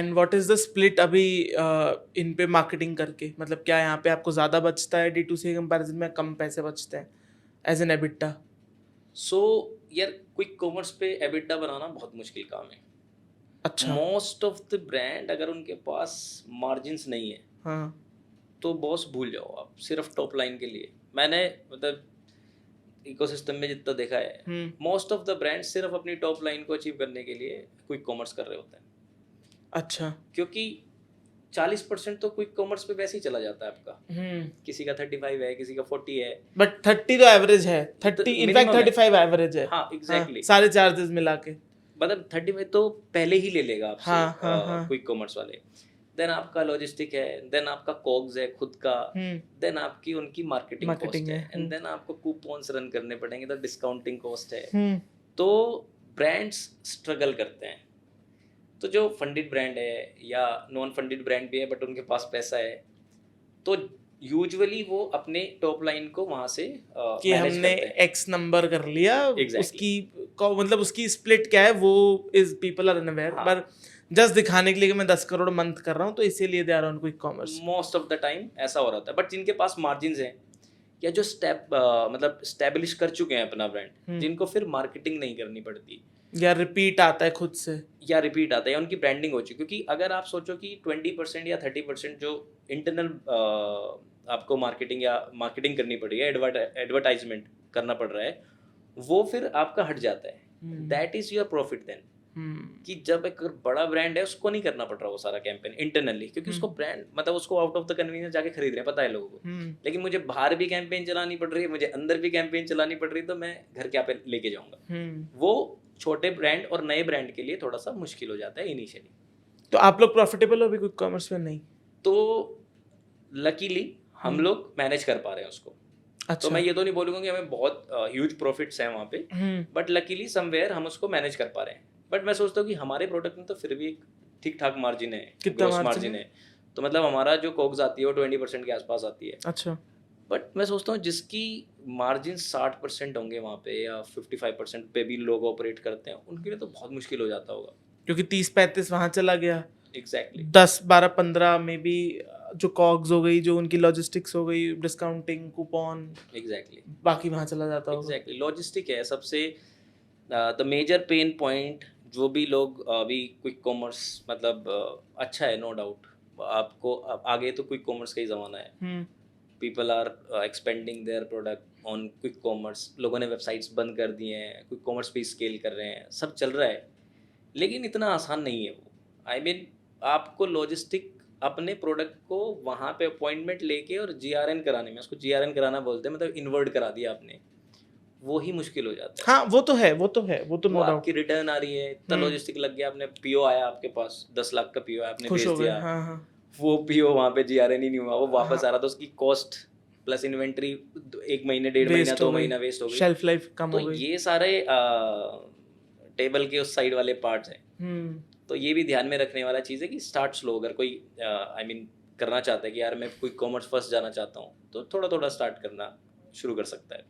And what is the split अभी इन पे marketing करके, मतलब क्या यहाँ पे आपको ज़्यादा बचता है D2C के कंपैरिजन में, कम पैसे बचते हैं एज एन एबिटा? सो यार क्विक कॉमर्स पे एबिटा बनाना बहुत मुश्किल काम है। अच्छा। मोस्ट ऑफ द ब्रांड अगर उनके पास मार्जिन्स नहीं है हाँ। तो बॉस भूल जाओ आप, सिर्फ टॉप लाइन के लिए। मैंने मतलब इकोसिस्टम में जितना देखा है, मोस्ट ऑफ द ब्रांड सिर्फ अपनी टॉप लाइन को अचीव करने के लिए क्विक कॉमर्स कर रहे होते हैं, अच्छा। क्योंकि 40% तो क्विक कॉमर्स पे वैसे ही चला जाता है आपका। किसी का 35 है, किसी का 40 है, बट 30 तो एवरेज है, 30 इनफैक्ट minimum है। 35 एवरेज है। हाँ एग्जैक्टली, सारे चार्जेस मिला के। मतलब 35 तो पहले ही ले लेगा आपसे हाँ हाँ हाँ। क्विक कॉमर्स वाले। देन आपका लॉजिस्टिक है, देन आपका कॉग्स है खुद का, देन आपकी उनकी मार्केटिंग कॉस्ट मार्केटिंग है, है। एंड देन आपको कूपन्स रन करने पड़ेंगे, तो डिस्काउंटिंग कॉस्ट है। हम्म। तो ब्रांड्स स्ट्रगल करते हैं। तो जो फंडेड ब्रांड है या नॉन फंडेड ब्रांड भी है बट उनके पास पैसा है, तो यूजुअली वो अपने टॉप लाइन को वहां से कि मैनेज हमने करते हैं। एक्स नंबर कर लिया, Exactly. उसकी मतलब उसकी स्प्लिट क्या है वो इज पीपल आर अनअवेयर, हाँ। पर जस्ट दिखाने के लिए कि मैं 10 करोड़ मंथ कर रहा हूँ तो इसीलिए they are on quick commerce. Most of the time ऐसा हो रहा था। बट जिनके पास मार्जिन हैं या जो मतलब स्टेब्लिश कर चुके हैं अपना ब्रांड, जिनको फिर मार्केटिंग नहीं करनी पड़ती या रिपीट आता है खुद से, या रिपीट आता है या उनकी ब्रांडिंग हो चुकी, क्योंकि अगर आप सोचो कि 20% या 30% जो इंटरनल आपको मार्केटिंग या मार्केटिंग करनी पड़ रही है, एडवर्टाइजमेंट करना पड़ रहा है, वो फिर आपका हट जाता है। That is your profit then. कि जब एक बड़ा ब्रांड है उसको नहीं करना पड़ रहा वो सारा कैंपेन इंटरनली, क्योंकि उसको ब्रांड मतलब उसको आउट ऑफ द कन्वीनियंस जाके खरीद रहे हैं, पता है लोगों को। लेकिन मुझे बाहर भी कैंपेन चलानी पड़ रही है, मुझे अंदर भी कैंपेन चलानी पड़ रही है, तो मैं घर क्या पे लेके जाऊंगा। वो छोटे ब्रांड और नए ब्रांड के लिए थोड़ा सा मुश्किल हो जाता है इनिशियली। तो आप लोग प्रॉफिटेबल हो अभी क्विक कॉमर्स में? नहीं। तो लकीली हम लोग मैनेज कर पा रहे हैं उसको। अच्छा। तो मैं ये तो नहीं बोलूँगा कि हमें बहुत ह्यूज प्रॉफिट्स हैं वहाँ पे, बट लकीली समवेयर हम उसको मैनेज कर पा रहे हैं। बट मैं सोचता हूँ कि हमारे प्रोडक्ट में तो फिर भी एक ठीक ठाक मार्जिन है, ग्रोस मार्जिन है। तो मतलब हमारा जो कॉग्स आती है वो 20% के आसपास आती है। अच्छा। बट मैं सोचता हूँ जिसकी मार्जिन 60% होंगे वहाँ पे या 55% पे भी लोग ऑपरेट करते हैं, उनके लिए तो बहुत मुश्किल हो जाता होगा। क्योंकि 30-35 वहाँ चला गया, एग्जैक्टली 10-12-15 में भी जो कॉग्स हो गई, जो उनकी लॉजिस्टिक्स हो गई, डिस्काउंटिंग, कूपन, एग्जैक्टली बाकी वहाँ चला जाता होगा। एग्जैक्टली लॉजिस्टिक है सबसे द मेजर पेन पॉइंट। जो भी लोग अभी क्विक कॉमर्स मतलब अच्छा है नो डाउट, आपको आगे तो क्विक कॉमर्स का ही ज़माना है। People are expending their product on quick commerce. लोगों ने वेबसाइट्स बंद कर दिए हैं, क्विक कॉमर्स पे स्केल कर रहे हैं, सब चल रहा है, लेकिन इतना आसान नहीं है वो। आई मीन आपको लॉजिस्टिक अपने प्रोडक्ट को वहाँ पे अपॉइंटमेंट लेके और GRN कराने में, उसको GRN कराना बोलते हैं, मतलब इन्वर्ट करा दिया आपने, वो ही मुश्किल हो जाता है। हाँ वो तो है, वो तो है, वो तो वो नो डाउट। आपकी रिटर्न आ रही है, इतना लॉजिस्टिक लग गया, आपने PO आया आपके पास 10 लाख का PO है, आपने खुश भेज हो गए। दिया, हाँ हाँ वो PO वहाँ पे GRN ही नहीं हुआ, वो वापस आ रहा था, उसकी कॉस्ट प्लस इन्वेंट्री 1 महीने 1.5 महीना वेस्ट हो 2 गई, महीना वेस्ट हो गई। शेल्फ लाइफ कम तो हो गई। ये सारे टेबल के उस साइड वाले पार्ट्स हैं। तो ये भी ध्यान में रखने वाला चीज़ है कि स्टार्ट स्लो। अगर कोई आई मीन करना चाहता है कि यार मैं क्विक कॉमर्स फर्स्ट जाना चाहता हूँ, तो थोड़ा थोड़ा स्टार्ट करना शुरू कर सकता है।